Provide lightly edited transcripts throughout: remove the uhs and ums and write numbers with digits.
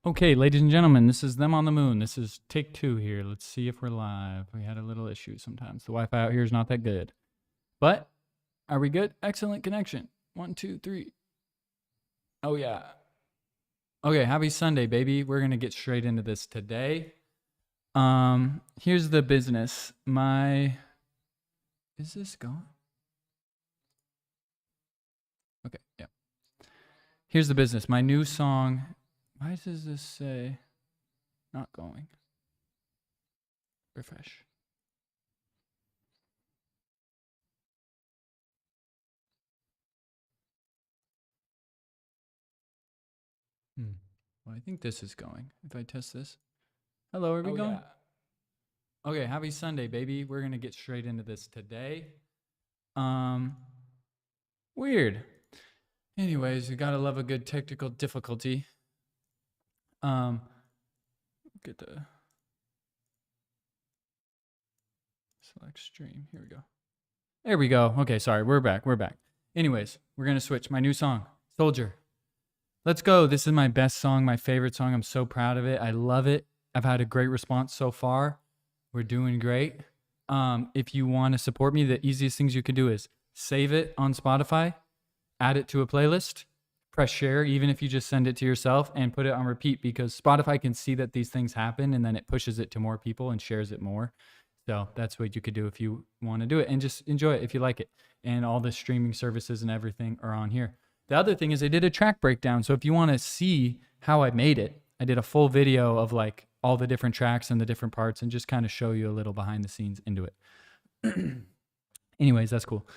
Okay, ladies and gentlemen, this is Them on the Moon. This is take 2 here. Let's see if we're live. We had a little issue sometimes. The Wi-Fi out here is not that good. But are we good? Excellent connection. 1, 2, 3. Oh, yeah. Okay, happy Sunday, baby. We're going to get straight into this today. Here's the business. Is this going? Okay, yeah. Here's the business. My new song. Why does this say not going? Refresh. Well, I think this is going. If I test this. Hello, are we going? Yeah. Okay, happy Sunday, baby. We're going to get straight into this today. Weird. Anyways, you got to love a good technical difficulty. Get the select stream. Here we go. There we go. Okay, sorry. We're back. Anyways, we're going to switch. My new song, Soldier. Let's go. This is my best song, my favorite song. I'm so proud of it. I love it. I've had a great response so far. We're doing great. If you want to support me, the easiest things you can do is save it on Spotify, add it to a playlist, press share, even if you just send it to yourself, and put it on repeat, because Spotify can see that these things happen and then it pushes it to more people and shares it more. So that's what you could do if you want to do it, and just enjoy it if you like it. And all the streaming services and everything are on here. The other thing is I did a track breakdown. So if you want to see how I made it, I did a full video of like all the different tracks and the different parts, and just kind of show you a little behind the scenes into it. Anyways, that's cool.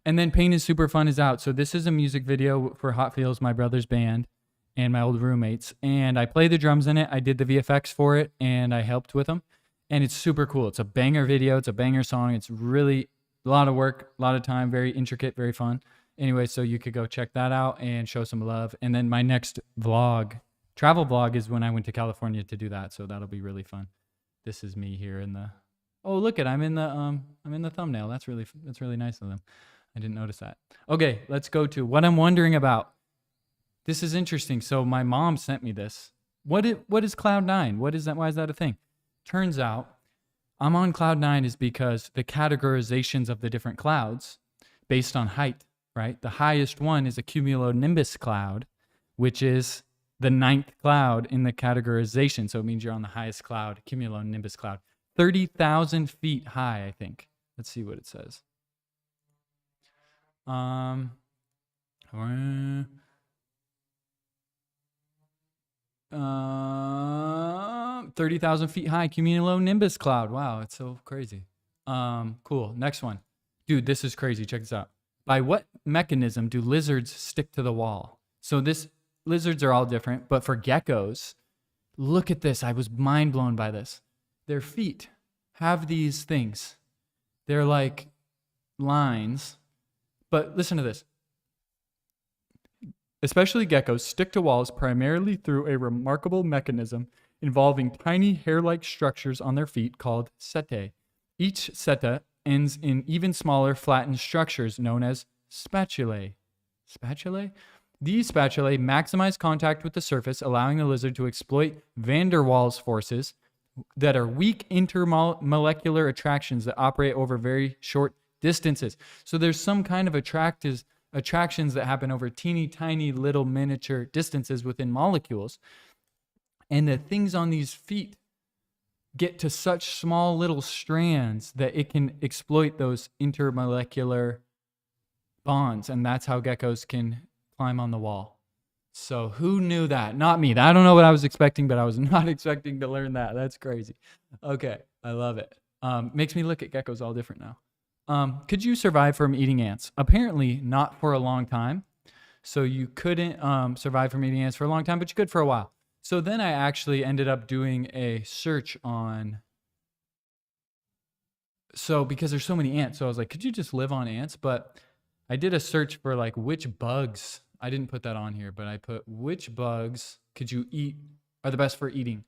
And then Pain is Super Fun is out. So this is a music video for Hot Feels, my brother's band, and my old roommates. And I play the drums in it. I did the VFX for it, and I helped with them. And it's super cool. It's a banger video. It's a banger song. It's really a lot of work, a lot of time, very intricate, very fun. Anyway, so you could go check that out and show some love. And then my next vlog, travel vlog, is when I went to California to do that. So that'll be really fun. This is me here in the, oh, look I'm in the thumbnail. That's really nice of them. I didn't notice that. Okay, let's go to what I'm wondering about. This is interesting. So my mom sent me this. What is Cloud9? What is that? Why is that a thing? Turns out I'm on Cloud9 is because the categorizations of the different clouds based on height, right? The highest one is a cumulonimbus cloud, which is the 9th cloud in the categorization. So it means you're on the highest cloud, cumulonimbus cloud. 30,000 feet high, I think. Let's see what it says. 30,000 feet high, cumulonimbus cloud. Wow, it's so crazy. Cool. Next one. Dude, this is crazy. Check this out. By what mechanism do lizards stick to the wall? So lizards are all different, but for geckos, look at this. I was mind blown by this. Their feet have these things. They're like lines, but listen to this. Especially geckos stick to walls primarily through a remarkable mechanism involving tiny hair-like structures on their feet called setae. Each seta ends in even smaller flattened structures known as spatulae. Spatulae? These spatulae maximize contact with the surface, allowing the lizard to exploit van der Waals forces that are weak intermolecular attractions that operate over very short distances. So there's some kind of attractions that happen over teeny tiny little miniature distances within molecules. And the things on these feet get to such small little strands that it can exploit those intermolecular bonds. And that's how geckos can climb on the wall. So who knew that? Not me. I don't know what I was expecting, but I was not expecting to learn that. That's crazy. Okay, I love it. Makes me look at geckos all different now. Could you survive from eating ants? Apparently not for a long time. So you couldn't survive from eating ants for a long time, but you could for a while. So then I actually ended up doing a search on, because there's so many ants. So I was like, could you just live on ants? But I did a search for like which bugs, I didn't put that on here, but I put which bugs could you eat are the best for eating.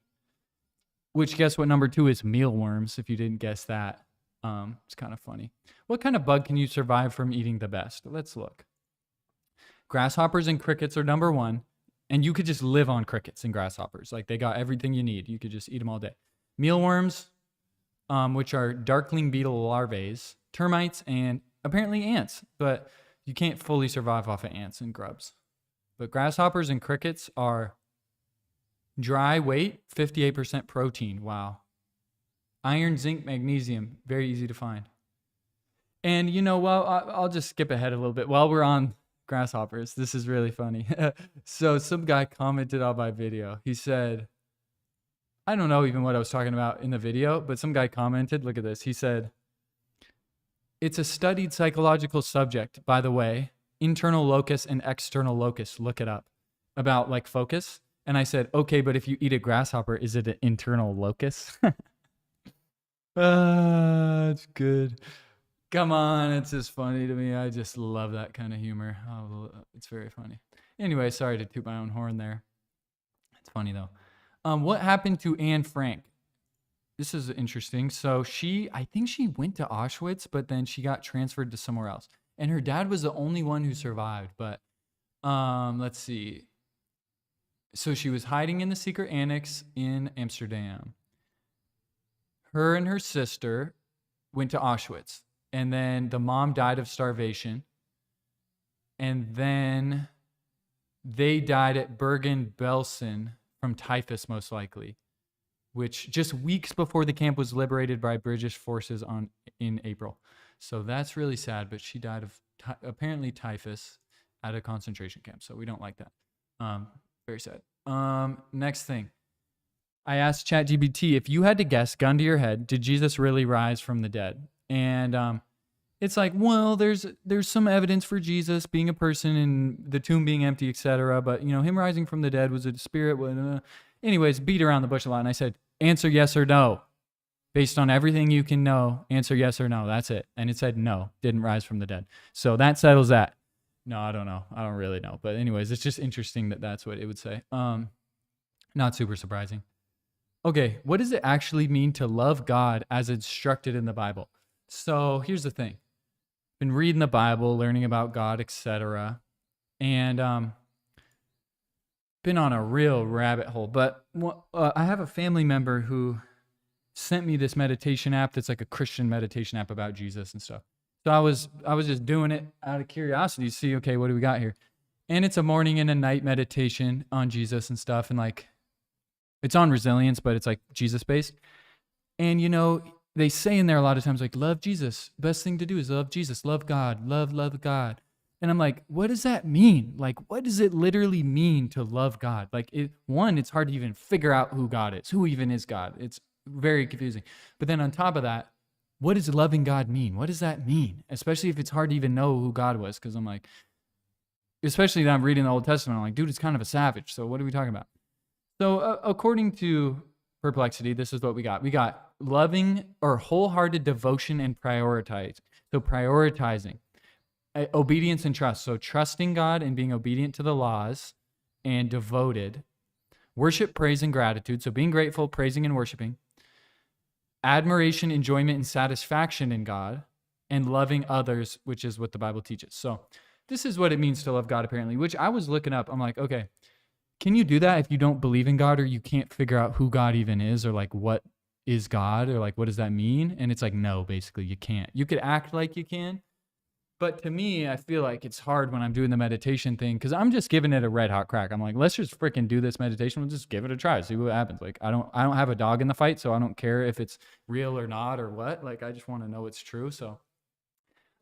Which, guess what number 2 is? Mealworms, if you didn't guess that. It's kind of funny. What kind of bug can you survive from eating the best? Let's look. Grasshoppers and crickets are number 1. And you could just live on crickets and grasshoppers. Like they got everything you need. You could just eat them all day. Mealworms, which are darkling beetle larvae, termites, and apparently ants. But you can't fully survive off of ants and grubs. But grasshoppers and crickets are dry weight, 58% protein. Wow. Iron, zinc, magnesium, very easy to find. And I'll just skip ahead a little bit while we're on grasshoppers. This is really funny. So some guy commented on my video. He said, I don't know even what I was talking about in the video, but some guy commented, look at this. He said, it's a studied psychological subject, by the way, internal locus and external locus. Look it up about like focus. And I said, okay, but if you eat a grasshopper, is it an internal locus? It's good. Come on, it's just funny to me. I just love that kind of humor. Oh, it's very funny. Anyway, sorry to toot my own horn there. It's funny though. What happened to Anne Frank? This is interesting. So I think she went to Auschwitz, but then she got transferred to somewhere else. And her dad was the only one who survived. But let's see. So she was hiding in the secret annex in Amsterdam. Her and her sister went to Auschwitz. And then the mom died of starvation. And then they died at Bergen-Belsen from typhus, most likely, which just weeks before the camp was liberated by British forces in April. So that's really sad, but she died of apparently typhus at a concentration camp. So we don't like that. Very sad. Next thing. I asked ChatGPT, if you had to guess, gun to your head, did Jesus really rise from the dead? And it's like, well, there's some evidence for Jesus being a person and the tomb being empty, etc. But, him rising from the dead was a spirit. Anyways, beat around the bush a lot. And I said, answer yes or no. Based on everything you can know, answer yes or no. That's it. And it said no, didn't rise from the dead. So that settles that. No, I don't know. I don't really know. But anyways, it's just interesting that that's what it would say. Not super surprising. Okay, what does it actually mean to love God as instructed in the Bible? So here's the thing. Been reading the Bible, learning about God, etc. And been on a real rabbit hole. But I have a family member who sent me this meditation app that's like a Christian meditation app about Jesus and stuff. So I was just doing it out of curiosity to see, okay, what do we got here? And it's a morning and a night meditation on Jesus and stuff. And like, it's on resilience, but it's like Jesus based. And they say in there a lot of times, like, love Jesus. Best thing to do is love Jesus, love God, love God. And I'm like, what does that mean? Like, what does it literally mean to love God? Like, it's hard to even figure out who God is, who even is God. It's very confusing. But then on top of that, what does loving God mean? What does that mean? Especially if it's hard to even know who God was. Because I'm like, especially that I'm reading the Old Testament, I'm like, dude, it's kind of a savage. So what are we talking about? So according to Perplexity, this is what we got. We got loving or wholehearted devotion and prioritize. So prioritizing. Obedience and trust. So trusting God and being obedient to the laws and devoted. Worship, praise, and gratitude. So being grateful, praising, and worshiping. Admiration, enjoyment, and satisfaction in God. And loving others, which is what the Bible teaches. So this is what it means to love God, apparently, which I was looking up. I'm like, okay, can you do that if you don't believe in God or you can't figure out who God even is or like what is God or like what does that mean? And it's like, no, basically you can't. You could act like you can. But to me, I feel like it's hard when I'm doing the meditation thing because I'm just giving it a red hot crack. I'm like, let's just freaking do this meditation. We'll just give it a try, see what happens. Like, I don't have a dog in the fight, so I don't care if it's real or not or what. Like, I just want to know it's true. So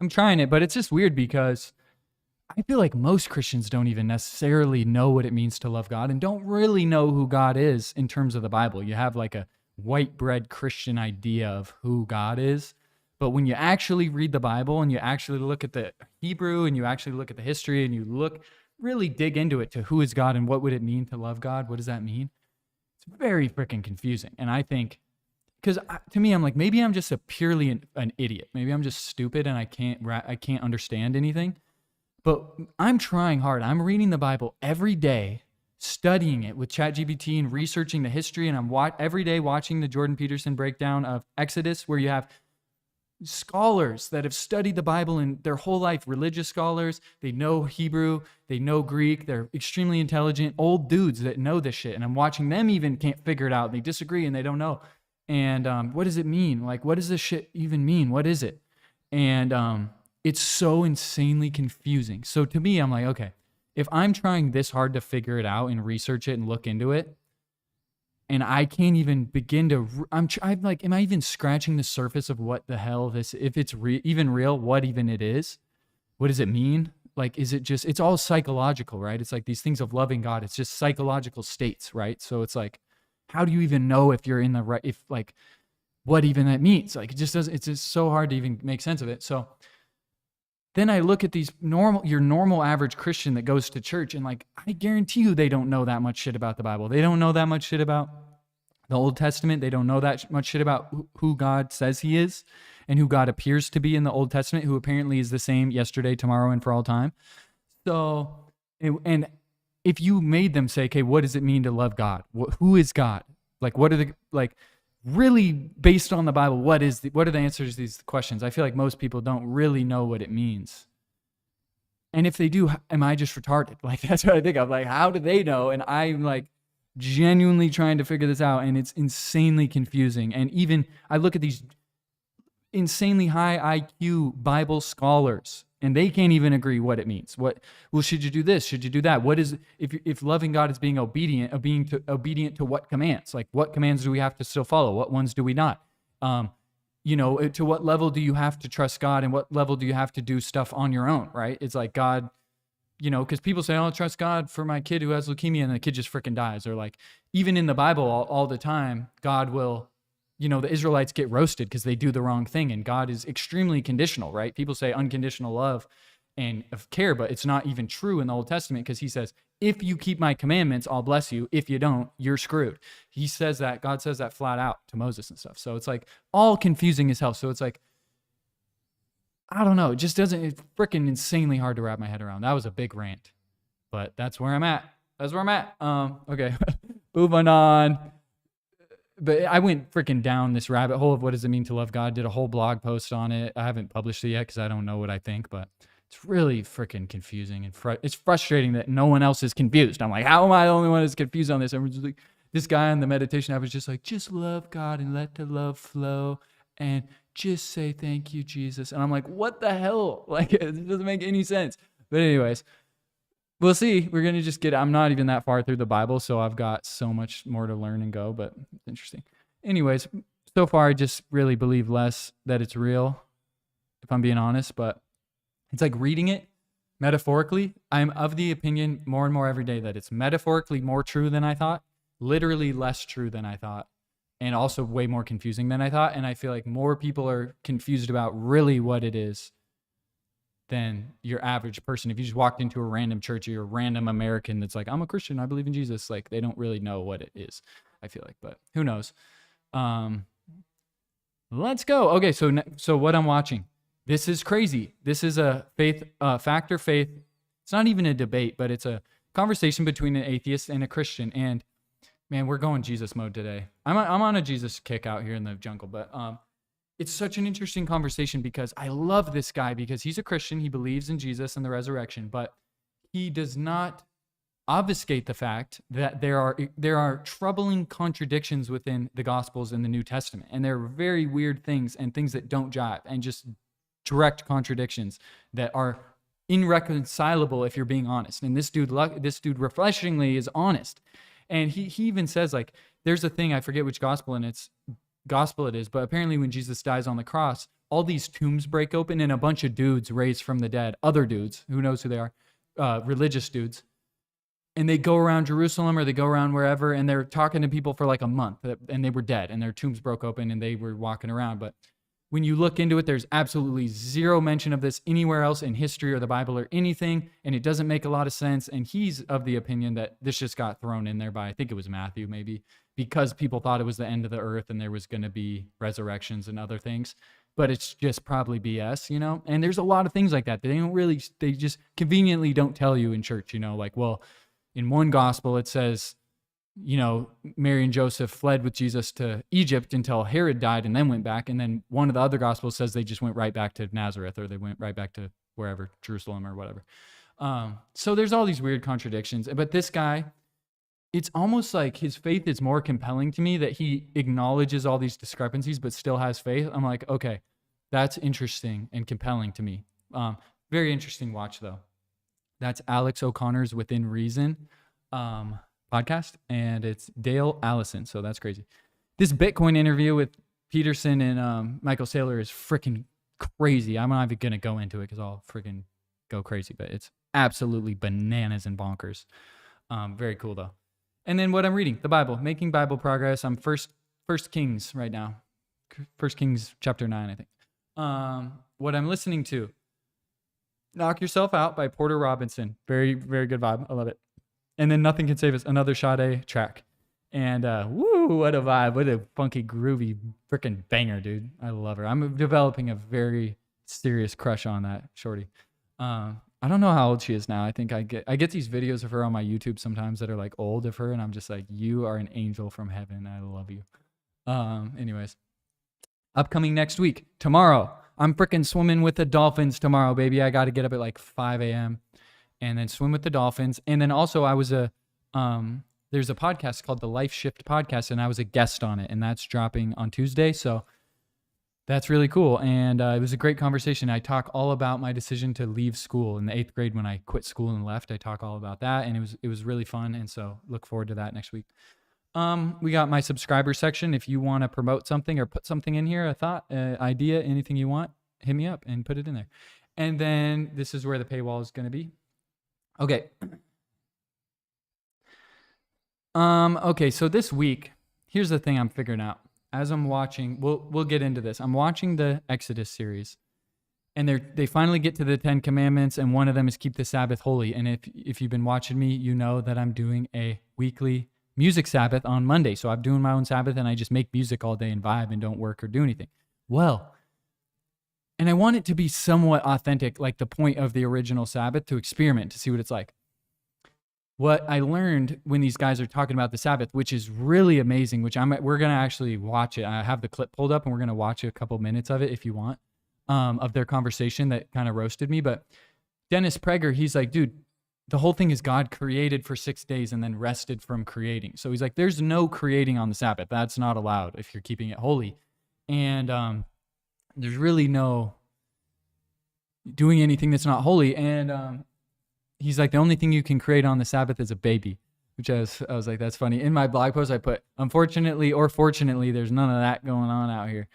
I'm trying it, but it's just weird because I feel like most Christians don't even necessarily know what it means to love God and don't really know who God is in terms of the Bible. You have like a white bread Christian idea of who God is. But when you actually read the Bible and you actually look at the Hebrew and you actually look at the history and you really dig into it to who is God and what would it mean to love God? What does that mean? It's very freaking confusing. And I think, because to me, I'm like, maybe I'm just purely an idiot. Maybe I'm just stupid and I can't understand anything. But I'm trying hard. I'm reading the Bible every day, studying it with ChatGPT and researching the history. And I'm every day watching the Jordan Peterson breakdown of Exodus, where you have scholars that have studied the Bible in their whole life, religious scholars. They know Hebrew, they know Greek, they're extremely intelligent, old dudes that know this shit. And I'm watching them even can't figure it out. They disagree and they don't know. And what does it mean? Like, what does this shit even mean? What is it? And it's so insanely confusing. So to me, I'm like, okay, if I'm trying this hard to figure it out and research it and look into it, and I can't even begin to, I'm like, am I even scratching the surface of what the hell this, if it's even real, what even it is? What does it mean? Like, is it just, it's all psychological, right? It's like these things of loving God. It's just psychological states, right? So it's like, how do you even know if you're in the right, if like, what even that means? Like, it just doesn't, it's just so hard to even make sense of it. So then I look at these your normal average Christian that goes to church, and like, I guarantee you they don't know that much shit about the Bible. They don't know that much shit about the Old Testament. They don't know that much shit about who God says he is and who God appears to be in the Old Testament, who apparently is the same yesterday, tomorrow, and for all time. So, and if you made them say, okay, what does it mean to love God? Who is God? Like, what are the, like, really based on the Bible, what are the answers to these questions? I feel like most people don't really know what it means. And if they do, am I just retarded? Like, that's what I think. I'm like, how do they know? And I'm like genuinely trying to figure this out, and it's insanely confusing. And even I look at these insanely high IQ Bible scholars, and they can't even agree what it means. Well, should you do this? Should you do that? What is, if loving God is being obedient, obedient to what commands? Like, what commands do we have to still follow? What ones do we not? To what level do you have to trust God, and what level do you have to do stuff on your own, right? It's like God, because people say, I'll trust God for my kid who has leukemia, and the kid just freaking dies. Or like, even in the Bible all the time, God will, the Israelites get roasted because they do the wrong thing, and God is extremely conditional, right? People say unconditional love and of care, but it's not even true in the Old Testament, because he says, if you keep my commandments, I'll bless you. If you don't, you're screwed. He says that, God says that flat out to Moses and stuff. So it's like all confusing as hell. So it's like, I don't know. It just doesn't, it's freaking insanely hard to wrap my head around. That was a big rant, but that's where I'm at. Okay, moving on. But I went freaking down this rabbit hole of what does it mean to love God. Did a whole blog post on it. I haven't published it yet because I don't know what I think, but it's really freaking confusing, and it's frustrating that no one else is confused. I'm like, how am I the only one that's confused on this? Everyone's just like, this guy on the meditation app was just like, just love God and let the love flow and just say thank you, Jesus. And I'm like, what the hell? Like, it doesn't make any sense. But anyways, we'll see. We're going to just I'm not even that far through the Bible, so I've got so much more to learn and go, but it's interesting. Anyways, so far I just really believe less that it's real, if I'm being honest, but it's like reading it metaphorically. I'm of the opinion more and more every day that it's metaphorically more true than I thought, literally less true than I thought, and also way more confusing than I thought. And I feel like more people are confused about really what it is than your average person. If you just walked into a random church, or you're a random American that's like, I'm a Christian, I believe in Jesus, like, they don't really know what it is, I feel like, but who knows? Let's go. Okay, so what I'm watching, this is crazy. This is a factor faith. It's not even a debate, but it's a conversation between an atheist and a Christian. And man, we're going Jesus mode today. I'm on a Jesus kick out here in the jungle, but it's such an interesting conversation because I love this guy because he's a Christian. He believes in Jesus and the resurrection, but he does not obfuscate the fact that there are troubling contradictions within the Gospels and the New Testament. And there are very weird things and things that don't jive, and just direct contradictions that are irreconcilable if you're being honest. And this dude refreshingly is honest. And he even says, like, there's a thing, I forget which gospel it is, but apparently when Jesus dies on the cross, all these tombs break open and a bunch of dudes raised from the dead, other dudes, who knows who they are, religious dudes, and they go around Jerusalem or they go around wherever, and they're talking to people for like a month, and they were dead and their tombs broke open and they were walking around. But when you look into it, there's absolutely zero mention of this anywhere else in history or the Bible or anything, and it doesn't make a lot of sense. And he's of the opinion that this just got thrown in there by, I think it was Matthew maybe, because people thought it was the end of the earth and there was going to be resurrections and other things. But it's just probably BS, And there's a lot of things like that. They just conveniently don't tell you in church, like, well, in one gospel it says Mary and Joseph fled with Jesus to Egypt until Herod died and then went back. And then one of the other gospels says they just went right back to Nazareth, or they went right back to wherever, Jerusalem or whatever. So there's all these weird contradictions. But this guy, it's almost like his faith is more compelling to me, that he acknowledges all these discrepancies but still has faith. I'm like, okay, that's interesting and compelling to me. Very interesting watch, though. That's Alex O'Connor's Within Reason podcast, and it's Dale Allison, so that's crazy. This Bitcoin interview with Peterson and Michael Saylor is freaking crazy. I'm not even going to go into it because I'll freaking go crazy, but it's absolutely bananas and bonkers. Very cool, though. And then what I'm reading, the Bible, making Bible progress. I'm First Kings right now. 1 Kings chapter 9, I think. What I'm listening to, Knock Yourself Out by Porter Robinson. Very, very good vibe. I love it. And then Nothing Can Save Us, another Sade track. And woo, what a vibe. What a funky, groovy, freaking banger, dude. I love her. I'm developing a very serious crush on that shorty. I don't know how old she is now. I think I get these videos of her on my YouTube sometimes that are like old of her, and I'm just like, you are an angel from heaven. I love you. Anyways, upcoming next week, tomorrow, I'm freaking swimming with the dolphins tomorrow, baby. I got to get up at like 5 a.m. and then swim with the dolphins. And then also there's a podcast called the Life Shift Podcast, and I was a guest on it, and that's dropping on Tuesday. So that's really cool. And it was a great conversation. I talk all about my decision to leave school in the 8th grade when I quit school and left. I talk all about that, and it was really fun. And so look forward to that next week. We got my subscriber section. If you want to promote something or put something in here, a thought, idea, anything you want, hit me up and put it in there. And then this is where the paywall is going to be. Okay. Okay, so this week, here's the thing I'm figuring out. As I'm watching, we'll get into this. I'm watching the Exodus series, and they finally get to the 10 Commandments, and one of them is keep the Sabbath holy. And if you've been watching me, you know that I'm doing a weekly music Sabbath on Monday. So I'm doing my own Sabbath, and I just make music all day and vibe and don't work or do anything. Well, and I want it to be somewhat authentic, like the point of the original Sabbath, to experiment, to see what it's like. What I learned when these guys are talking about the Sabbath, which is really amazing, which we're going to actually watch it. I have the clip pulled up, and we're going to watch a couple minutes of it if you want, of their conversation that kind of roasted me. But Dennis Prager, he's like, dude, the whole thing is God created for 6 days and then rested from creating. So he's like, there's no creating on the Sabbath. That's not allowed if you're keeping it holy. And there's really no doing anything that's not holy. And he's like, the only thing you can create on the Sabbath is a baby, which I was like, that's funny. In my blog post, I put, unfortunately or fortunately, there's none of that going on out here,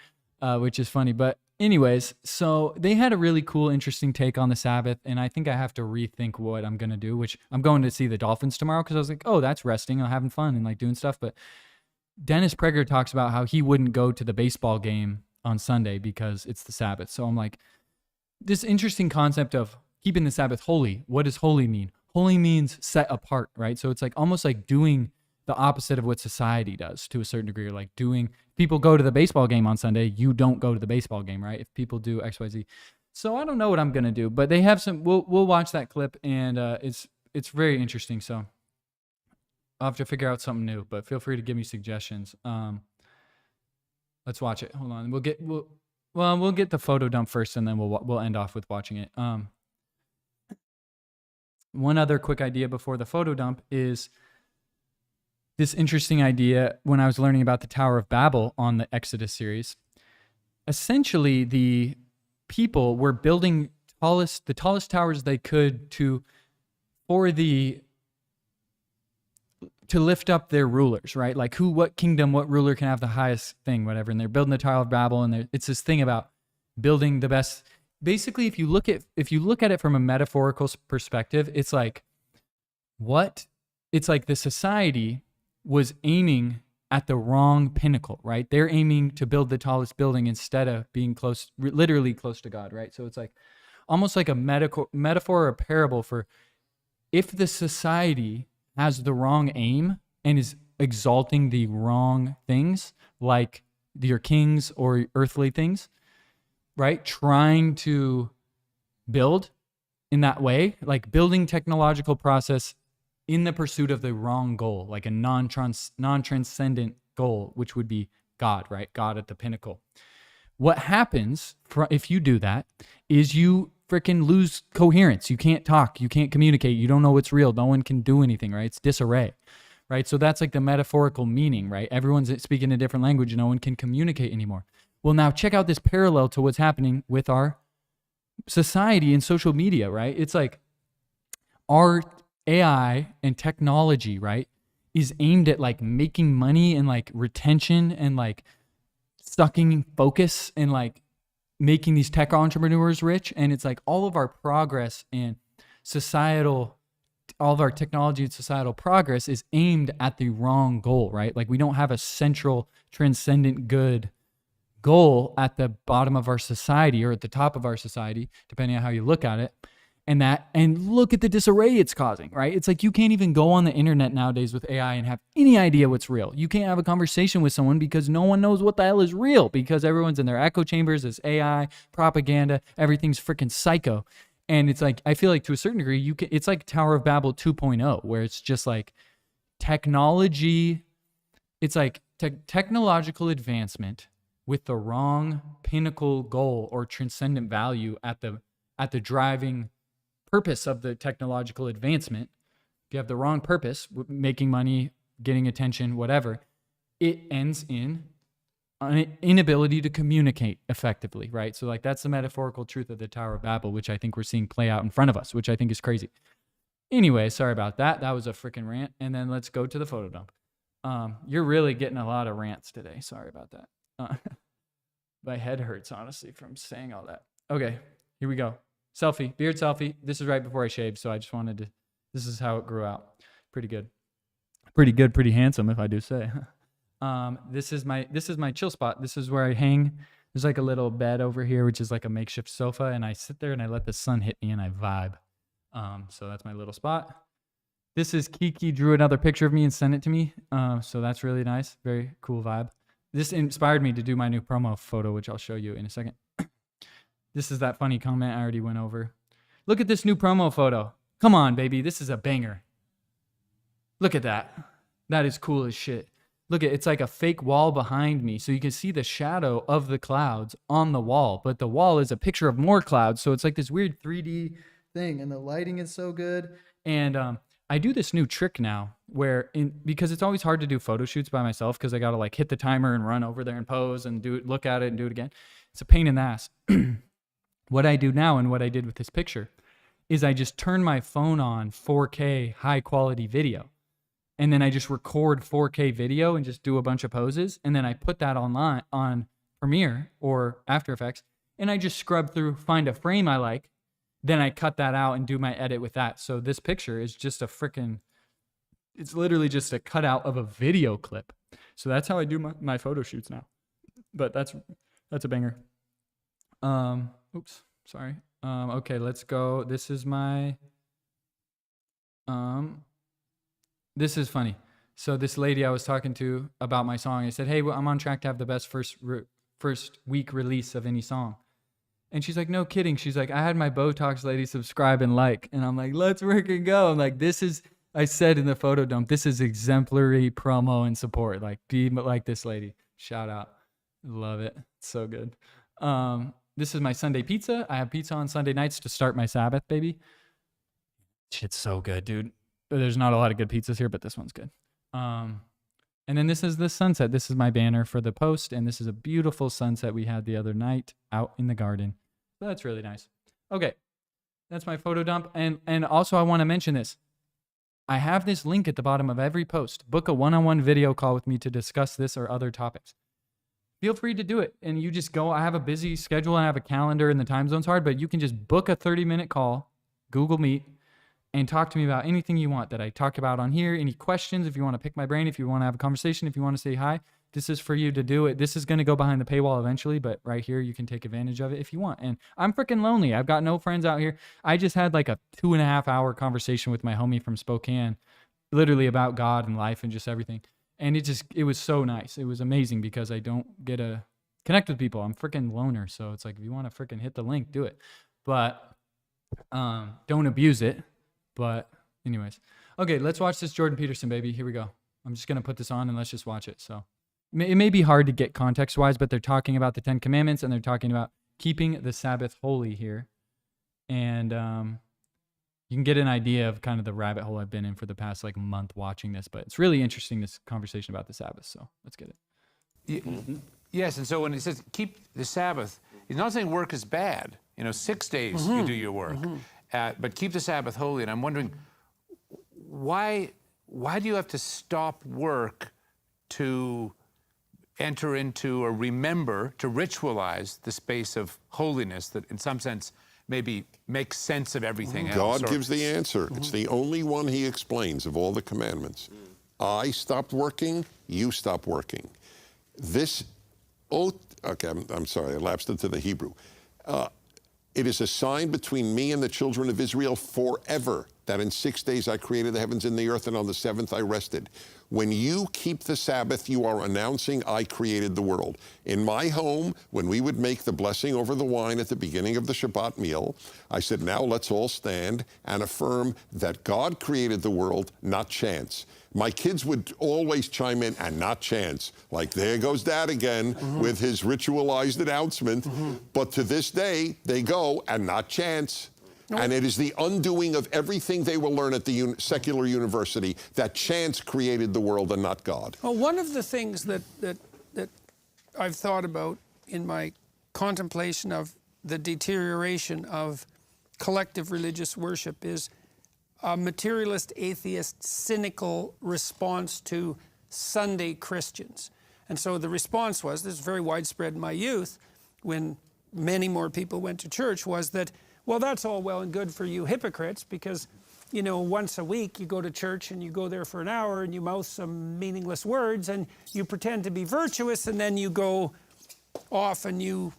which is funny. But anyways, so they had a really cool, interesting take on the Sabbath, and I think I have to rethink what I'm going to do, which I'm going to see the Dolphins tomorrow because I was like, oh, that's resting. I'm having fun and like doing stuff. But Dennis Prager talks about how he wouldn't go to the baseball game on Sunday because it's the Sabbath. So I'm like, this interesting concept of keeping the Sabbath holy. What does holy mean? Holy means set apart, right? So it's like almost like doing the opposite of what society does to a certain degree. Or like people go to the baseball game on Sunday, you don't go to the baseball game, right? If people do X, Y, Z. So I don't know what I'm going to do, but they have we'll watch that clip, and it's very interesting. So I'll have to figure out something new, but feel free to give me suggestions. Let's watch it. Hold on. We'll get the photo dump first, and then we'll end off with watching it. One other quick idea before the photo dump is this interesting idea when I was learning about the Tower of Babel on the Exodus series. Essentially, the people were building the tallest towers they could to lift up their rulers, right? Like what kingdom, what ruler can have the highest thing, whatever. And they're building the Tower of Babel, and it's this thing about building the best. Basically, if you look at it from a metaphorical perspective, it's like the society was aiming at the wrong pinnacle, right? They're aiming to build the tallest building instead of being literally close to God, right? So it's like almost like a metaphor or a parable for if the society has the wrong aim and is exalting the wrong things, like your kings or earthly things, right? Trying to build in that way, like building technological process in the pursuit of the wrong goal, like a non-transcendent goal, which would be God, right? God at the pinnacle. What happens if you do that is you freaking lose coherence. You can't talk. You can't communicate. You don't know what's real. No one can do anything, right? It's disarray, right? So that's like the metaphorical meaning, right? Everyone's speaking a different language. No one can communicate anymore. Well, now check out this parallel to what's happening with our society and social media, right? It's like our AI and technology, right, is aimed at like making money and like retention and like sucking focus and like making these tech entrepreneurs rich. And it's like all of our progress and all of our technology and societal progress is aimed at the wrong goal, right? Like we don't have a central transcendent good goal at the bottom of our society or at the top of our society, depending on how you look at it. And look at the disarray it's causing, right? It's like you can't even go on the internet nowadays with AI and have any idea what's real. You can't have a conversation with someone because no one knows what the hell is real because everyone's in their echo chambers. There's AI, propaganda, everything's freaking psycho. And it's like, I feel like to a certain degree, it's like Tower of Babel 2.0, where it's just like technology. It's like technological advancement with the wrong pinnacle goal or transcendent value at the driving purpose of the technological advancement. If you have the wrong purpose, making money, getting attention, whatever, it ends in an inability to communicate effectively, right? So like that's the metaphorical truth of the Tower of Babel, which I think we're seeing play out in front of us, which I think is crazy. Anyway, sorry about that. That was a freaking rant. And then let's go to the photo dump. You're really getting a lot of rants today. Sorry about that. My head hurts, honestly, from saying all that. Okay, here we go. Selfie, beard selfie. This is right before I shaved, so I just wanted to, this is how it grew out. Pretty good. Pretty good, pretty handsome, if I do say. This is my chill spot. This is where I hang. There's like a little bed over here, which is like a makeshift sofa, and I sit there and I let the sun hit me and I vibe. So that's my little spot. This is Kiki drew another picture of me and sent it to me. So that's really nice. Very cool vibe. This inspired me to do my new promo photo, which I'll show you in a second. This is that funny comment I already went over. Look at this new promo photo. Come on, baby. This is a banger. Look at that. That is cool as shit. Look at it's like a fake wall behind me. So you can see the shadow of the clouds on the wall. But the wall is a picture of more clouds. So it's like this weird 3D thing. And the lighting is so good. And I do this new trick now where because it's always hard to do photo shoots by myself because I got to like hit the timer and run over there and pose and look at it and do it again. It's a pain in the ass. What I do now and what I did with this picture is I just turn my phone on 4K high quality video. And then I just record 4K video and just do a bunch of poses. And then I put that online on Premiere or After Effects. And I just scrub through, find a frame I like. Then I cut that out and do my edit with that. So this picture is just it's literally just a cutout of a video clip. So that's how I do my photo shoots now. But that's a banger. Oops, sorry. Okay, let's go. This is my, this is funny. So this lady I was talking to about my song, I said, hey, well, I'm on track to have the best first week release of any song. And she's like, no kidding. She's like, I had my Botox lady subscribe and like. And I'm like, let's freaking go. I'm like, I said in the photo dump, this is exemplary promo and support. Like, be like this lady. Shout out. Love it. It's so good. This is my Sunday pizza. I have pizza on Sunday nights to start my Sabbath, baby. Shit's so good, dude. There's not a lot of good pizzas here, but this one's good. And then this is the sunset. This is my banner for the post. And this is a beautiful sunset we had the other night out in the garden. So that's really nice. Okay. That's my photo dump. And also I want to mention this. I have this link at the bottom of every post. Book a one-on-one video call with me to discuss this or other topics. Feel free to do it. And you just go, I have a busy schedule and I have a calendar and the time zone's hard, but you can just book a 30-minute call, Google Meet, and talk to me about anything you want that I talk about on here. Any questions, if you want to pick my brain, if you want to have a conversation, if you want to say hi, this is for you to do it. This is going to go behind the paywall eventually, but right here you can take advantage of it if you want. And I'm freaking lonely. I've got no friends out here. I just had like a 2.5-hour conversation with my homie from Spokane, literally about God and life and just everything. And it was so nice. It was amazing because I don't get to connect with people. I'm freaking loner. So it's like, if you want to freaking hit the link, do it. But don't abuse it. But anyways. Okay, let's watch this Jordan Peterson, baby. Here we go. I'm just going to put this on and let's just watch it. So it may be hard to get context-wise, but they're talking about the 10 Commandments and they're talking about keeping the Sabbath holy here. And you can get an idea of kind of the rabbit hole I've been in for the past like month watching this, but it's really interesting, this conversation about the Sabbath. So let's get it. Yes, and so when he says keep the Sabbath, he's not saying work is bad. 6 days you do your work, but keep the Sabbath holy. And I'm wondering, why do you have to stop work to enter into or remember, to ritualize the space of holiness that in some sense maybe makes sense of everything else? God gives the answer. It's the only one he explains of all the commandments. I stopped working, you stop working. This oath, okay, I'm sorry, I lapsed into the Hebrew. It is a sign between me and the children of Israel forever that in 6 days I created the heavens and the earth, and on the seventh I rested. When you keep the Sabbath, you are announcing I created the world. In my home, when we would make the blessing over the wine at the beginning of the Shabbat meal, I said, now let's all stand and affirm that God created the world, not chance. My kids would always chime in, and not chance. Like, there goes Dad again with his ritualized announcement. But to this day, they go, and not chance. And it is the undoing of everything they will learn at the secular university that chance created the world and not God. Well, one of the things that I've thought about in my contemplation of the deterioration of collective religious worship is a materialist, atheist, cynical response to Sunday Christians. And so the response was, this is very widespread in my youth, when many more people went to church, was that, well, that's all well and good for you hypocrites, because, once a week you go to church and you go there for an hour and you mouth some meaningless words and you pretend to be virtuous, and then you go off and you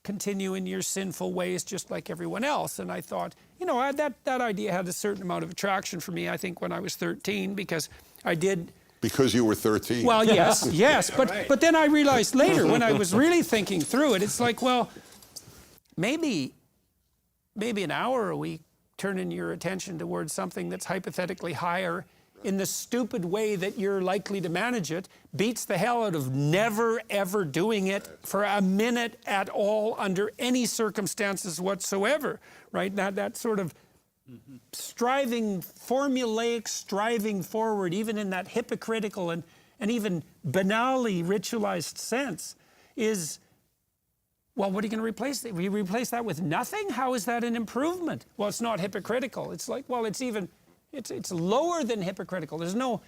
continue in your sinful ways just like everyone else. And I thought, that idea had a certain amount of attraction for me, I think, when I was 13, because I did... Because you were 13. Well, yes. But then I realized later, when I was really thinking through it, it's like, well, maybe an hour a week turning your attention towards something that's hypothetically higher in the stupid way that you're likely to manage it beats the hell out of never, ever doing it for a minute at all under any circumstances whatsoever, right? That sort of formulaic striving forward, even in that hypocritical and even banally ritualized sense, is, well, what are you going to replace it? Will you replace that with nothing? How is that an improvement? Well, it's not hypocritical. It's like, well, it's lower than hypocritical. There's not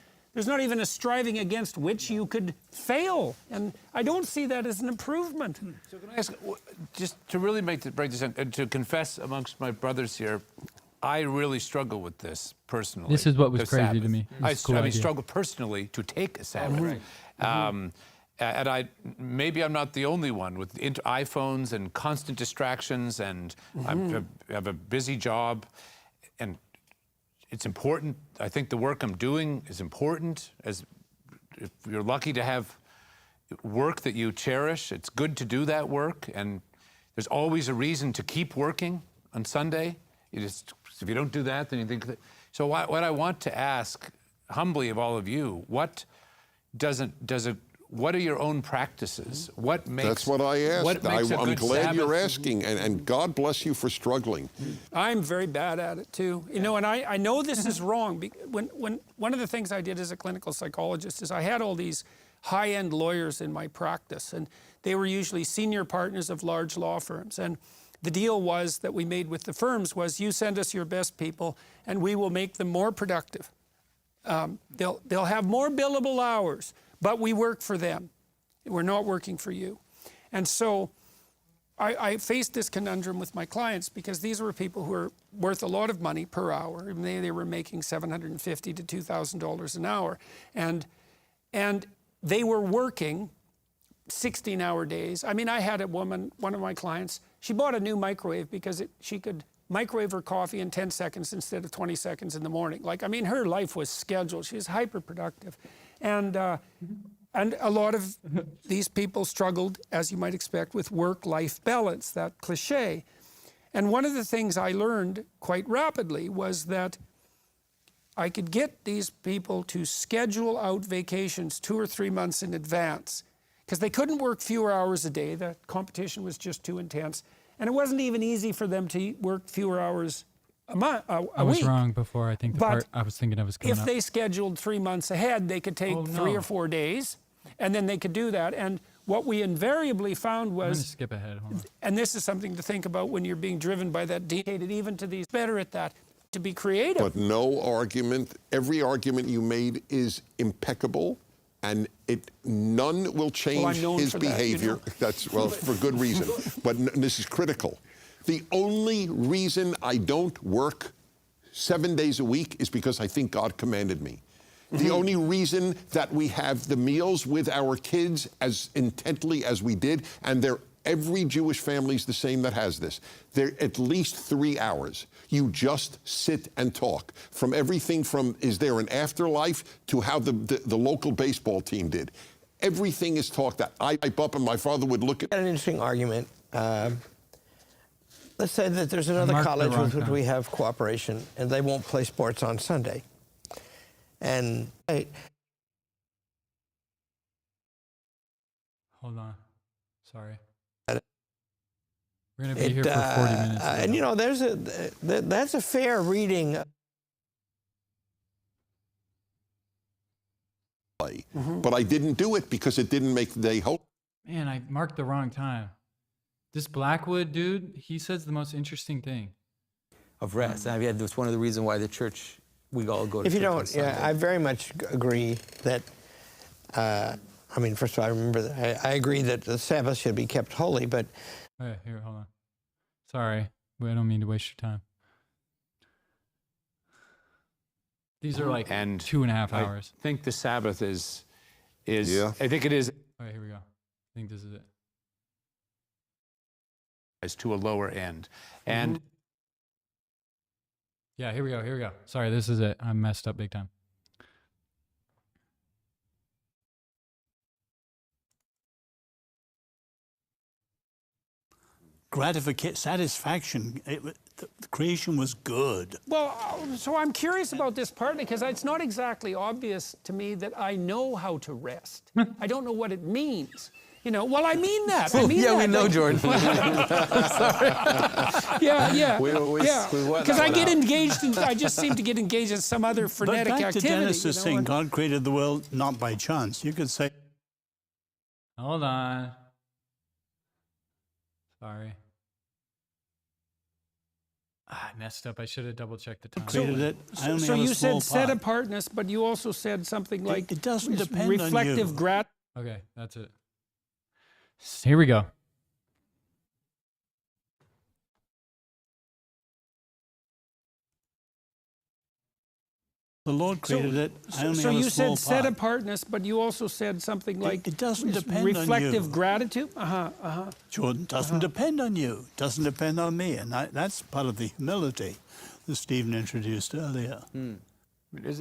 even a striving against which you could fail. And I don't see that as an improvement. So can I ask, just to really break this down, and to confess amongst my brothers here, I really struggle with this personally. This is what was crazy Sabbath. to me. I struggle personally to take a Sabbath. And maybe I'm not the only one with iPhones and constant distractions, and I have a busy job, and it's important. I think the work I'm doing is important. If you're lucky to have work that you cherish, it's good to do that work, and there's always a reason to keep working on Sunday. If you don't do that, then you think that. So what I want to ask humbly of all of you, what are your own practices? What makes... That's what I asked. I'm glad you're asking, and God bless you for struggling. I'm very bad at it too. And I know this is wrong. When one of the things I did as a clinical psychologist is I had all these high-end lawyers in my practice, and they were usually senior partners of large law firms. And the deal was that we made with the firms was, you send us your best people and we will make them more productive. They'll have more billable hours, but we work for them. We're not working for you. And so I faced this conundrum with my clients, because these were people who were worth a lot of money per hour. They were making $750 to $2,000 an hour. And they were working 16-hour days. I mean, I had a woman, one of my clients, she bought a new microwave because she could microwave her coffee in 10 seconds instead of 20 seconds in the morning. Her life was scheduled. She was hyper productive. And a lot of these people struggled, as you might expect, with work-life balance, that cliche. And one of the things I learned quite rapidly was that I could get these people to schedule out vacations 2 or 3 months in advance because they couldn't work fewer hours a day. The competition was just too intense. And it wasn't even easy for them to work fewer hours a week. I was wrong before. I think the part I was thinking of was coming If up. they scheduled 3 months ahead, they could take 3 or 4 days, and then they could do that. And what we invariably found I'm going to was, skip ahead. Hold on. and this is something to think about when you're being driven by that dictated, even to these better at that, to be creative. But no argument, every argument you made is impeccable, and none will change known his for that, you behavior. know. That's, well, for good reason. But this is critical. The only reason I don't work 7 days a week is because I think God commanded me. The only reason that we have the meals with our kids as intently as we did, and every Jewish family is the same that has this, they're at least 3 hours. You just sit and talk. From everything from, is there an afterlife, to how the local baseball team did. Everything is talked. I pipe up and my father would look at An interesting argument. Let's say that there's another marked the college wrong with which time. we have cooperation, and they won't play sports on Sunday. And Hold on. Sorry. We're going to be here for 40 minutes. and you know, that's a fair reading. play. But I didn't do it because it didn't make the day hope. Man, I marked the wrong time. This Blackwood dude, he says the most interesting thing. Of rest. And that's one of the reasons why the church, we all go to If you church on don't, Sunday. I very much agree that. I mean, first of all, I remember that I agree that the Sabbath should be kept holy, but Okay, here, hold on. Sorry, I don't mean to waste your time. These are like And 2.5 hours. I think the Sabbath is Yeah. I think it is Okay, here we go. I think this is it. to a lower end. And Yeah, here we go. Here we go. Sorry, this is it. I messed up big time. satisfaction. The creation was good. Well, so I'm curious about this partly because it's not exactly obvious to me that I know how to rest. I don't know what it means. You know, well, I mean that. I mean yeah, that. we know, Like, Jordan. yeah. We want Because that I one get out. engaged in, I just seem to get engaged in some other But frenetic back activity. to Dennis's you know, saying and- God created the world not by chance. You could say Hold on. Sorry. I messed up. I should have double checked the time. created it. I only So have a you small said set part. apartness, but you also said something like it doesn't depend on reflective you. gratitude. Okay, that's it. Here we go. The Lord created it. I only So have a you small said set part. apartness, but you also said something like it doesn't depend reflective on you. gratitude. Jordan, doesn't depend on you. Doesn't depend on me. And that's part of the humility that Stephen introduced earlier. is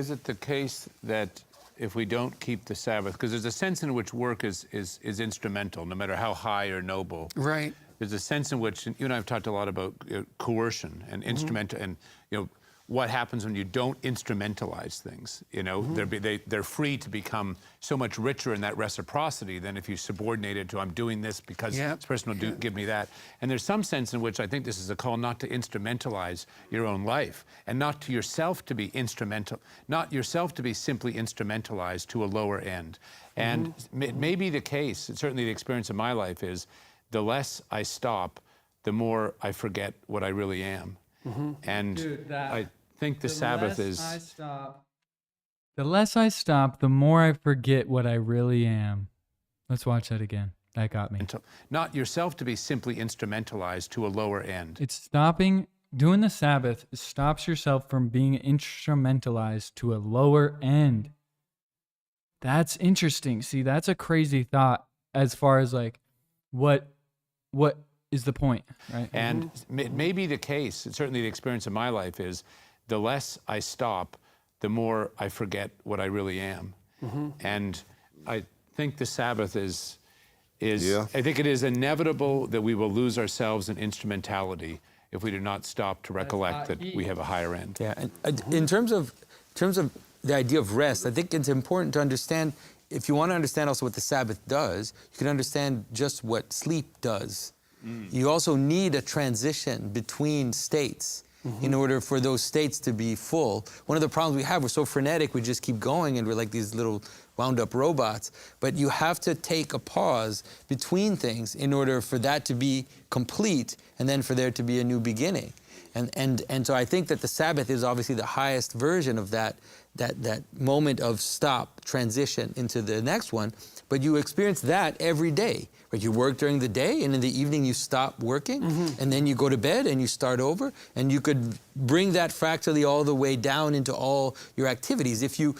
it the case that if we don't keep the Sabbath, because there's a sense in which work is instrumental, no matter how high or noble. Right. There's a sense in which, you and I have talked a lot about coercion and instrumental, and what happens when you don't instrumentalize things. They're free to become so much richer in that reciprocity than if you subordinate it to, I'm doing this because this person will give me that. And there's some sense in which I think this is a call not to instrumentalize your own life, and not to yourself to be instrumental, not yourself to be simply instrumentalized to a lower end. And it may be the case, certainly the experience of my life is, the less I stop, the more I forget what I really am. And Dude, I think the Sabbath is... The less I stop, the more I forget what I really am. Let's watch that again. That got me. Not yourself to be simply instrumentalized to a lower end. It's stopping, doing the Sabbath stops yourself from being instrumentalized to a lower end. That's interesting. See, that's a crazy thought as far as like, what is the point, right? And it may be the case, certainly the experience of my life is, the less I stop, the more I forget what I really am. And I think the Sabbath is Yeah. I think it is inevitable that we will lose ourselves in instrumentality if we do not stop to recollect that we have a higher end. Yeah, and in terms of the idea of rest, I think it's important to understand, if you want to understand also what the Sabbath does, you can understand just what sleep does. You also need a transition between states in order for those states to be full. One of the problems we have, we're so frenetic, we just keep going and we're like these little wound up robots. But you have to take a pause between things in order for that to be complete and then for there to be a new beginning. And so I think that the Sabbath is obviously the highest version of that moment of stop, transition into the next one. But you experience that every day. Right? You work during the day, and in the evening you stop working, and then you go to bed and you start over. And you could bring that fractally all the way down into all your activities. If you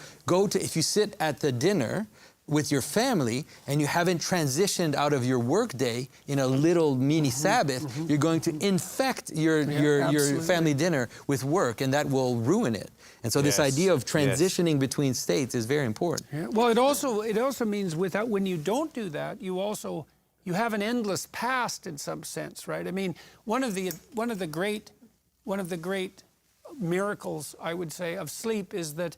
sit at the dinner with your family and you haven't transitioned out of your work day in a little mini Sabbath, you're going to infect your family dinner with work, and that will ruin it. And so this idea of transitioning between states is very important. Yeah. Well, it also means when you don't do that, you have an endless past in some sense, right? I mean, one of the great miracles, I would say, of sleep is that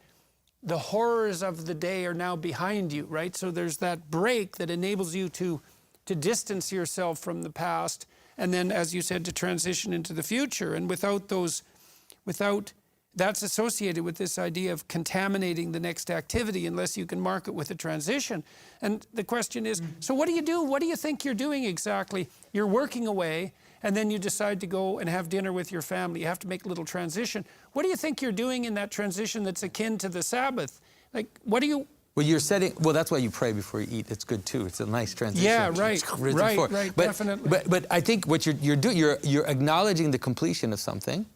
the horrors of the day are now behind you, right? So there's that break that enables you to distance yourself from the past, and then, as you said, to transition into the future. And that's associated with this idea of contaminating the next activity unless you can mark it with a transition. And the question is, so what do you do? What do you think you're doing exactly? You're working away, and then you decide to go and have dinner with your family. You have to make a little transition. What do you think you're doing in that transition that's akin to the Sabbath? Like, what do you... Well, that's why you pray before you eat. It's good too. It's a nice transition. Yeah, right, right, definitely. But I think what you're doing, you're acknowledging the completion of something,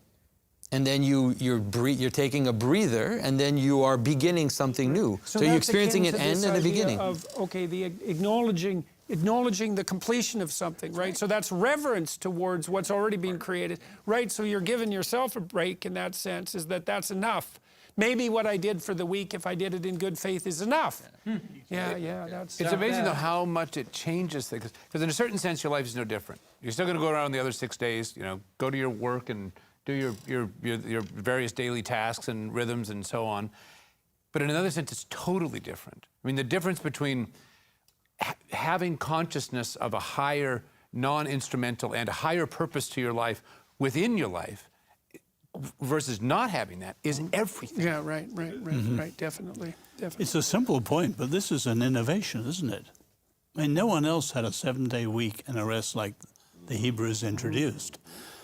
and then you're taking a breather, and then you are beginning something new. So you're experiencing an end and a beginning. Acknowledging the completion of something, right? So that's reverence towards what's already been created, right? So you're giving yourself a break in that sense, is that's enough. Maybe what I did for the week, if I did it in good faith, is enough. It's amazing though how much it changes things. Because in a certain sense, your life is no different. You're still going to go around the other 6 days, go to your work and do your various daily tasks and rhythms and so on. But in another sense, it's totally different. I mean, the difference between having consciousness of a higher non-instrumental and a higher purpose to your life within your life versus not having that is everything. Yeah, right, definitely. It's a simple point, but this is an innovation, isn't it? I mean, no one else had a 7-day week and a rest like the Hebrews introduced.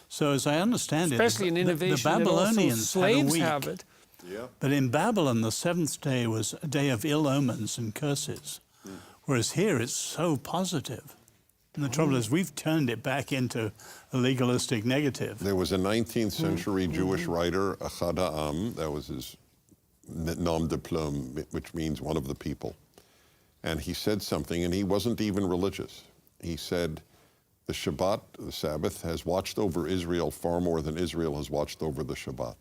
So as I understand especially it, an innovation the Babylonians slaves had a week, have it. Yeah. but in Babylon, the 7th day was a day of ill omens and curses, whereas here it's so positive. And the trouble is we've turned it back into a legalistic negative. There was a 19th century Jewish writer, Achad Ha'am, that was his nom de plume, which means one of the people. And he said something, and he wasn't even religious. He said, the Shabbat, the Sabbath, has watched over Israel far more than Israel has watched over the Shabbat.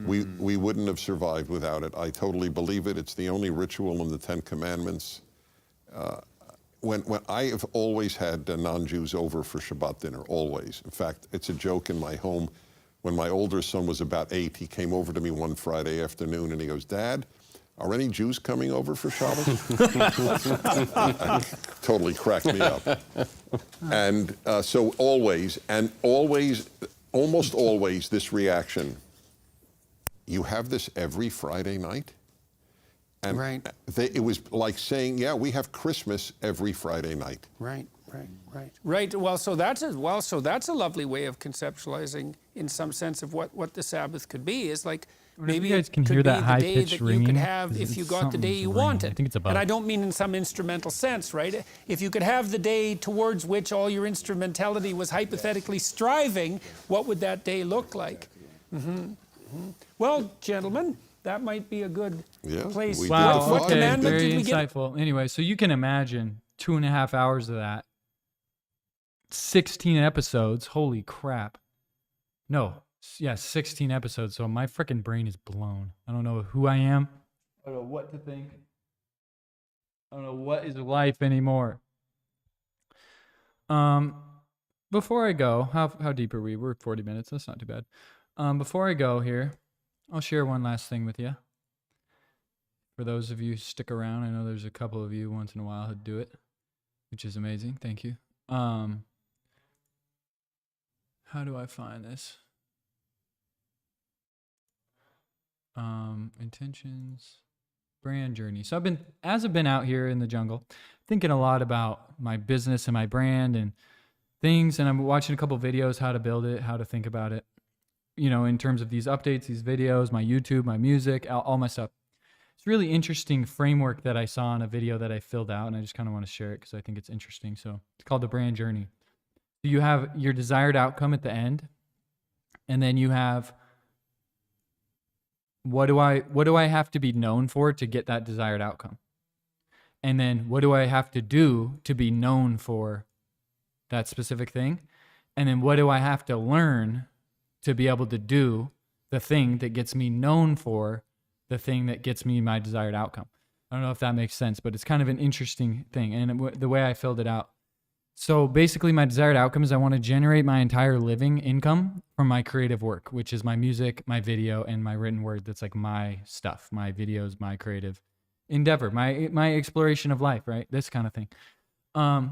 We wouldn't have survived without it. I totally believe it. It's the only ritual in the 10 Commandments. When I have always had non-Jews over for Shabbat dinner, always. In fact, it's a joke in my home. When my older son was about 8, he came over to me one Friday afternoon and he goes, Dad, are any Jews coming over for Shabbos? Totally cracked me up. And so always, almost always this reaction, you have this every Friday night? And it was like saying, yeah, we have Christmas every Friday night. Right. Well, so that's a lovely way of conceptualizing, in some sense, of what the Sabbath could be. Is like maybe you guys can it could hear be that the high day pitched that ringing, you could have if you got the day something's you ringing. wanted. I think it's above. And I don't mean in some instrumental sense, right? If you could have the day towards which all your instrumentality was hypothetically striving, what would that day look like? Well, gentlemen, that might be a good place. We Wow, What okay, commandment very did we get? insightful. Anyway, so you can imagine 2.5 hours of that. 16 episodes. Holy crap. No. Yeah, 16 episodes. So my freaking brain is blown. I don't know who I am. I don't know what to think. I don't know what is life anymore. But before I go, how deep are we? We're 40 minutes. That's not too bad. Before I go here, I'll share one last thing with you. For those of you who stick around, I know there's a couple of you once in a while who do it, which is amazing. Thank you. How do I find this? Intentions, brand journey. So I've been out here in the jungle, thinking a lot about my business and my brand and things, and I'm watching a couple videos how to build it, how to think about it, in terms of these updates, these videos, my YouTube, my music, all my stuff. It's a really interesting framework that I saw in a video that I filled out, and I just kind of want to share it because I think it's interesting. So it's called the brand journey. You have your desired outcome at the end, and then you have what do I have to be known for to get that desired outcome? And then what do I have to do to be known for that specific thing? And then what do I have to learn to be able to do the thing that gets me known for the thing that gets me my desired outcome? I don't know if that makes sense, but it's kind of an interesting thing. And the way I filled it out. So basically my desired outcome is I want to generate my entire living income from my creative work, which is my music, my video, and my written word. That's like my stuff, my videos, my creative endeavor, my exploration of life, right? This kind of thing.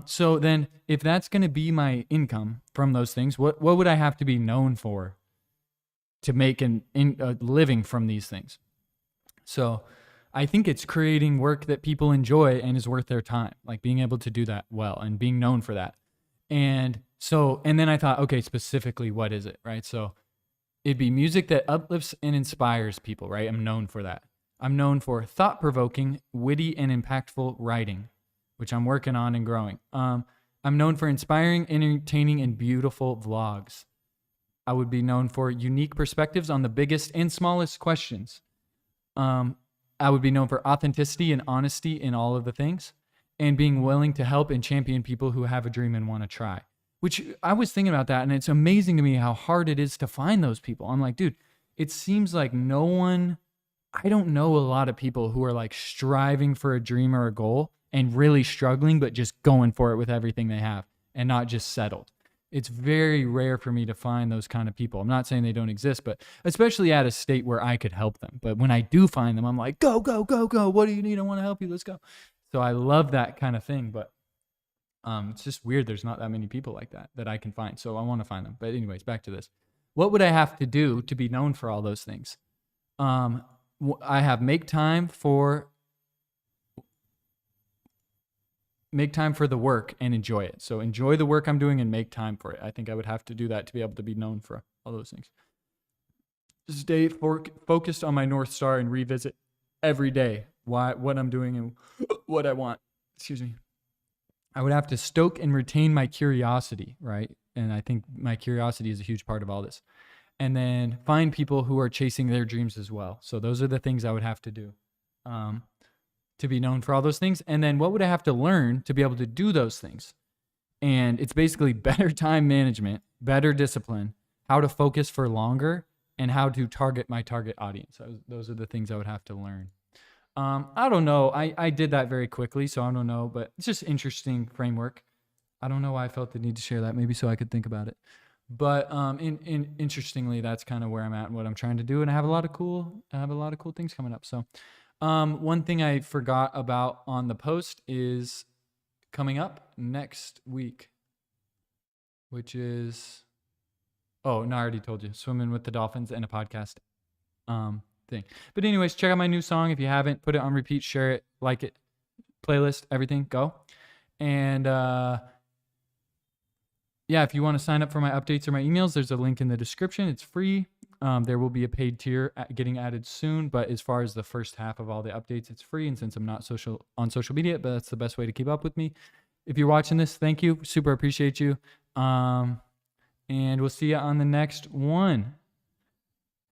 So then if that's going to be my income from those things, what would I have to be known for to make a living from these things? So I think it's creating work that people enjoy and is worth their time, like being able to do that well and being known for that. And then I thought, okay, specifically, what is it, right? So it'd be music that uplifts and inspires people, right? I'm known for that. I'm known for thought-provoking, witty, and impactful writing, which I'm working on and growing. I'm known for inspiring, entertaining, and beautiful vlogs. I would be known for unique perspectives on the biggest and smallest questions. I would be known for authenticity and honesty in all of the things, and being willing to help and champion people who have a dream and want to try. Which I was thinking about that, and it's amazing to me how hard it is to find those people. I'm like, dude, it seems like I don't know a lot of people who are like striving for a dream or a goal and really struggling, but just going for it with everything they have and not just settled. It's very rare for me to find those kind of people. I'm not saying they don't exist, but especially at a state where I could help them. But when I do find them, I'm like, go, go, go, go. What do you need? I want to help you. Let's go. So I love that kind of thing. But it's just weird. There's not that many people like that I can find. So I want to find them. But anyways, back to this. What would I have to do to be known for all those things? I have make time for the work and enjoy it. So enjoy the work I'm doing and make time for it. I think I would have to do that to be able to be known for all those things. Stay focused on my North Star and revisit every day what I'm doing and what I want. Excuse me. I would have to stoke and retain my curiosity, right? And I think my curiosity is a huge part of all this. And then find people who are chasing their dreams as well. So those are the things I would have to do. To be known for all those things. And then what would I have to learn to be able to do those things? And it's basically better time management, better discipline, how to focus for longer, and how to target my target audience. Those are the things I would have to learn. I don't know. I did that very quickly, so I don't know, but it's just interesting framework. I don't know why I felt the need to share that, maybe so I could think about it. But interestingly, that's kind of where I'm at and what I'm trying to do. And I have a lot of cool things coming up. So one thing I forgot about on the post is coming up next week, which is, I already told you, swimming with the dolphins and a podcast thing. But anyways, check out my new song. If you haven't, put it on repeat, share it, like it, playlist, everything, go. And if you want to sign up for my updates or my emails, there's a link in the description. It's free. There will be a paid tier getting added soon, but as far as the first half of all the updates, it's free. And since I'm not on social media, but that's the best way to keep up with me. If you're watching this, thank you. Super appreciate you. And we'll see you on the next one.